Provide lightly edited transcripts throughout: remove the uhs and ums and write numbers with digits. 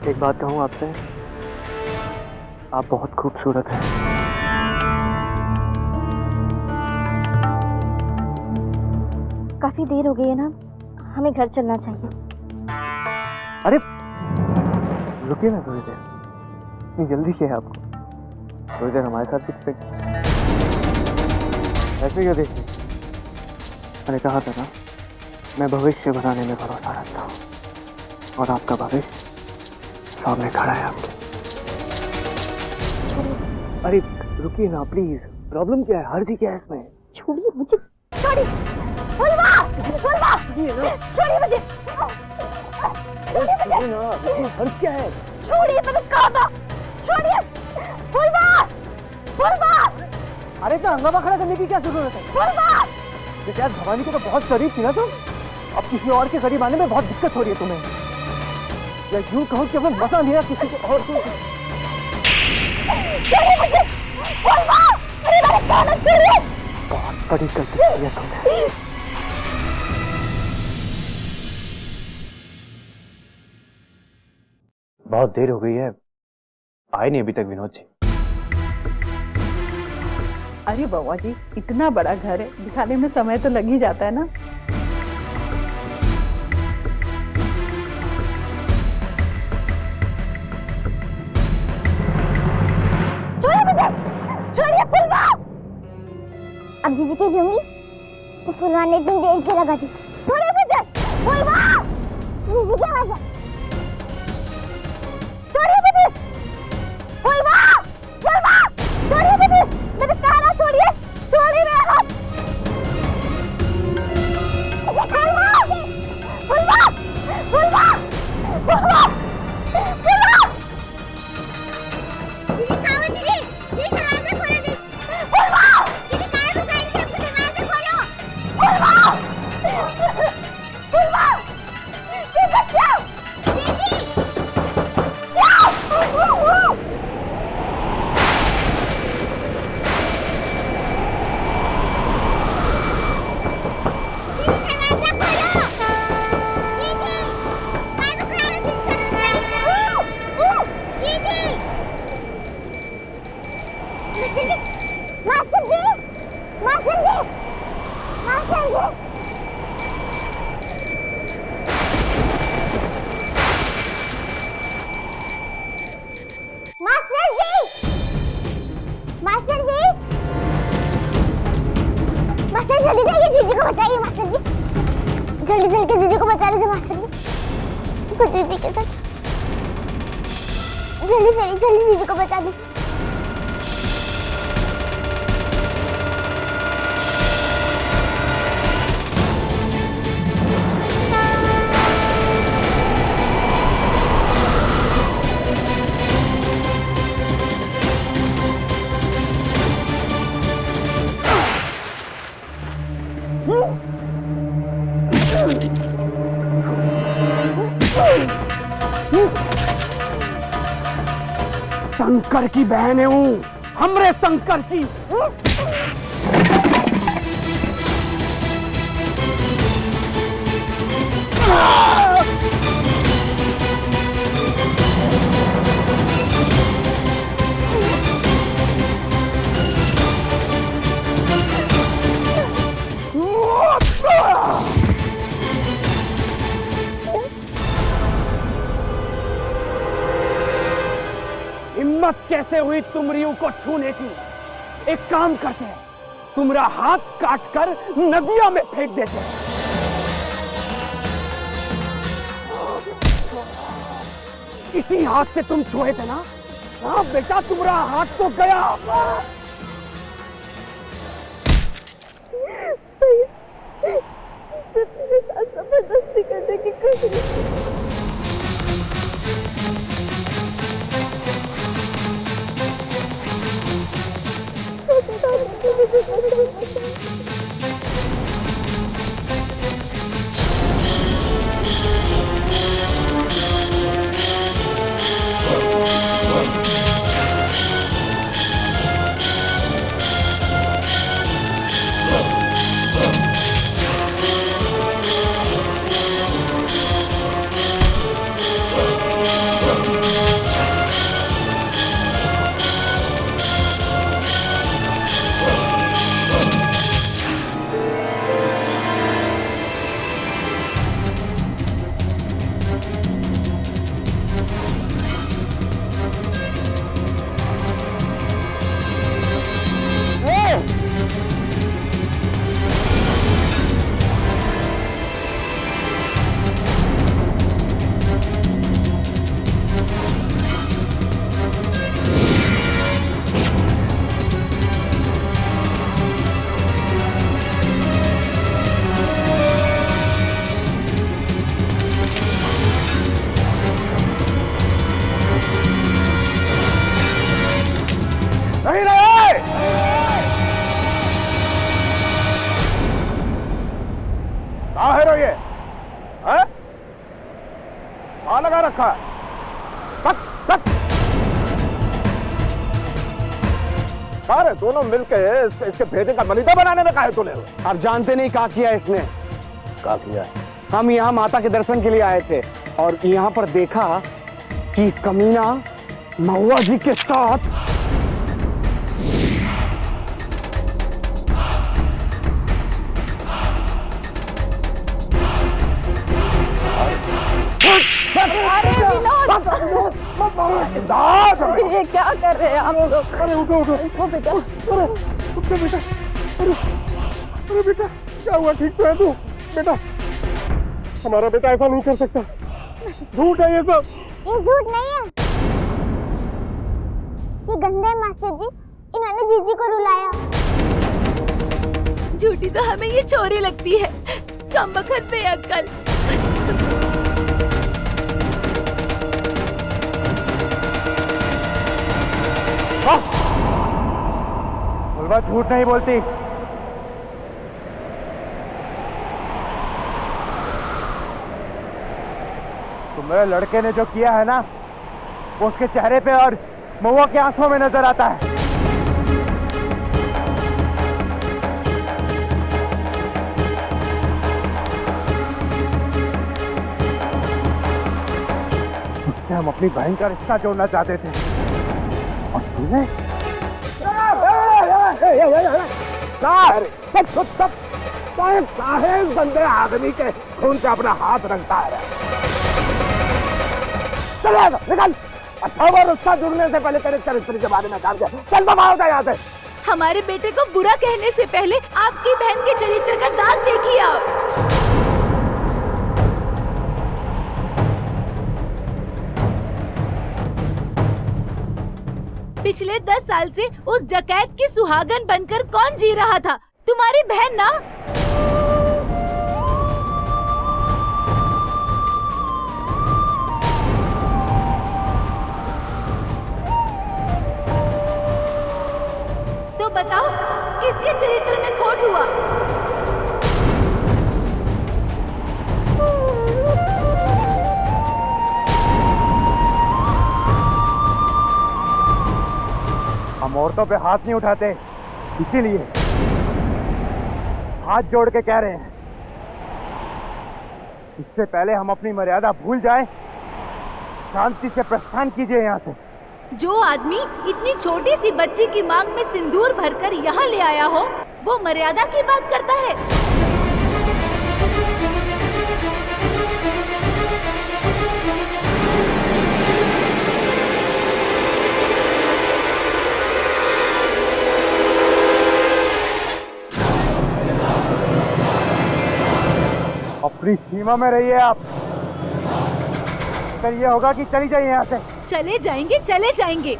एक बात कहूँ आपसे, आप बहुत खूबसूरत हैं। काफी देर हो गई है ना, हमें घर चलना चाहिए। अरे रुकिए ना थोड़ी देर, इतनी जल्दी क्या है आपको? थोड़ी देर हमारे साथ भी ऐसे क्यों देखिए? मैंने कहा था ना, मैं भविष्य बनाने में भरोसा रखता हूँ, और आपका भविष्य सामने खड़ा है आपके। अरे रुकिए ना प्लीज, प्रॉब्लम क्या है? हर्जी क्या है इसमें? छोड़िए मुझे, छोड़िए मुझे, हर्ज क्या है? छोड़िए, मैंने कहा था छोड़िए। अरे इतना हंगामा खड़ा करने की क्या जरूरत है? जैसे आज भवानी के तो बहुत करीब थी ना तुम, अब किसी और के करीब आने में बहुत दिक्कत हो रही है तुम्हें, या यूं कहो कि हमें मजा नहीं आ किसी को और को। बहुत बड़ी गलती की है तुमने। बहुत देर हो गई है, आए नहीं अभी तक विनोद जी। अरे बउआ जी, इतना बड़ा घर है, दिखाने में समय तो लग ही जाता है ना। छोड़िए फुलवा। अब दीदी के जमी तो फुलवा ने इतनी देर से लगा दी। छोड़िए मुझे फुलवा, दीदी क्या बात है? छोड़िए मुझे फुलवा, छोड़िए मुझे, मैंने कहा ना छोड़िए, छोड़िए मेरा हाथ। फुलवा जल्दी जल्दी दीदी को बचा लीजिए मास्टर जी। दीदी के साथ जल्दी दीदी को बचा लीजिए। शंकर की बहन हूँ, हमरे शंकर की। हिम्मत कैसे हुई तुमरियों को छूने की? एक काम करते हैं, तुम्हारा हाथ काट कर नदिया में फेंक देते हैं। इसी हाथ से तुम छुए थे ना? हाँ बेटा, तुम्हारा हाथ तो गया। जबरदस्ती करने की कोशिश। सारे दोनों मिलके इसके भेजे का मलिदा बनाने में काहे तुले हुए? आप जानते नहीं क्या किया इसने। क्या किया है? हम यहाँ माता के दर्शन के लिए आए थे और यहाँ पर देखा कि कमीना महुआ जी के साथ अरे विनोद, ये क्या कर रहे हैं आप लोग? अरे उठो उठो उठो बेटा। अरे उठो बेटा। अरे बेटा क्या हुआ? ठीक तो है तू? बेटा हमारा बेटा ऐसा नहीं कर सकता, झूठ है ये सब। ये झूठ नहीं है, ये गंदा है मास्टर जी। इन्होंने जीजी को रुलाया। झूठी तो हमें ये चोरी लगती है, कमबख्त बेअक्ल। बुलवा झूठ नहीं बोलती। तुम्हारे लड़के ने जो किया है ना, वो उसके चेहरे पे और महुआ के आंखों में नजर आता है। उससे हम अपनी बहन का रिश्ता जोड़ना चाहते थे और तूने साहेब बंदे आदमी के खून पे अपना हाथ रखता है। चल निकल। अच्छा बार रिश्ता जुड़ने से पहले तेरे चरित्र के बारे में जान गया। चल बाबा होता यहाँ से। हमारे बेटे को बुरा कहने से पहले आपकी बहन के चरित्र का दाग देखिए आप। पिछले 10 साल से उस डकैत की सुहागन बनकर कौन जी रहा था? तुम्हारी बहन ना। तो बताओ किसके चरित्र में खोट हुआ? हम औरतों पे हाथ नहीं उठाते, इसीलिए हाथ जोड़ के कह रहे हैं, इससे पहले हम अपनी मर्यादा भूल जाएं, शांति से प्रस्थान कीजिए यहाँ से। जो आदमी इतनी छोटी सी बच्ची की मांग में सिंदूर भरकर यहाँ ले आया हो, वो मर्यादा की बात करता है। अपनी सीमा में रहिए आप। फिर ये होगा कि चली जाइए यहाँ से। चले जाएंगे,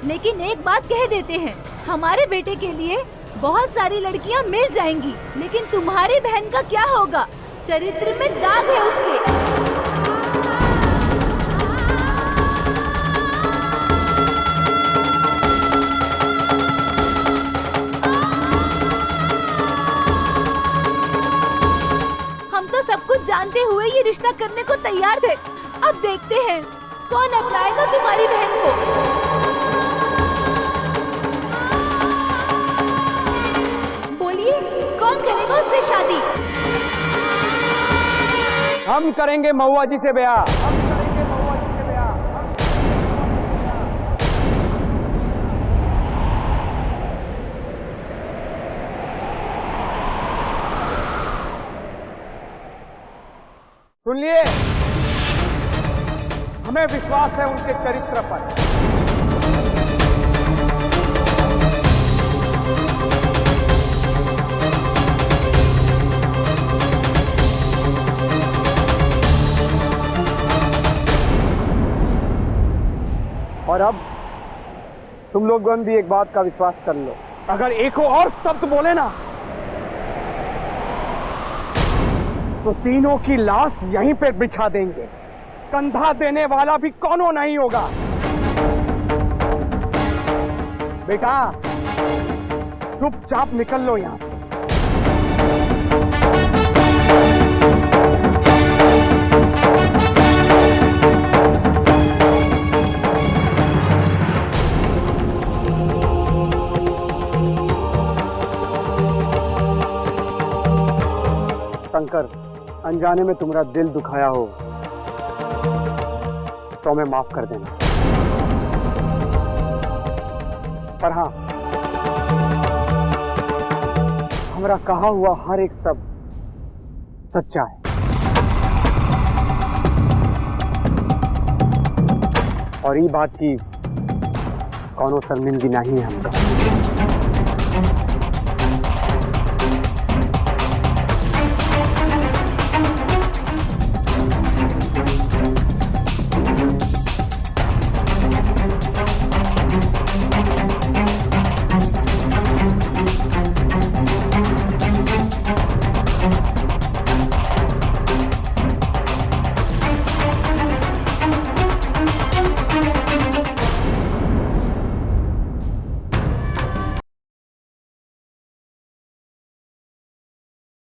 लेकिन एक बात कह देते हैं, हमारे बेटे के लिए बहुत सारी लड़कियां मिल जाएंगी, लेकिन तुम्हारी बहन का क्या होगा? चरित्र में दाग है उसके। हम तो सब कुछ जानते हुए ये रिश्ता करने को तैयार थे। अब देखते हैं कौन अपनाएगा तुम्हारी बहन को। बोलिए, कौन करेगा उससे शादी? हम करेंगे महुआ जी से ब्याह। सुन लिए, हमें विश्वास है उनके चरित्र पर। और अब तुम लोग भी एक बात का विश्वास कर लो, अगर एक और शब्द बोले ना तो तीनों की लाश यहीं पे बिछा देंगे। कंधा देने वाला भी कौनो नहीं होगा। बेटा चुपचाप निकल लो यहां से। शंकर अनजाने में तुम्हारा दिल दुखाया हो तो हमें माफ कर देना, पर हाँ, हमारा कहा हुआ हर एक शब्द सच्चा है और ये बात की कौनो शर्मिंदगी नहीं है हमको।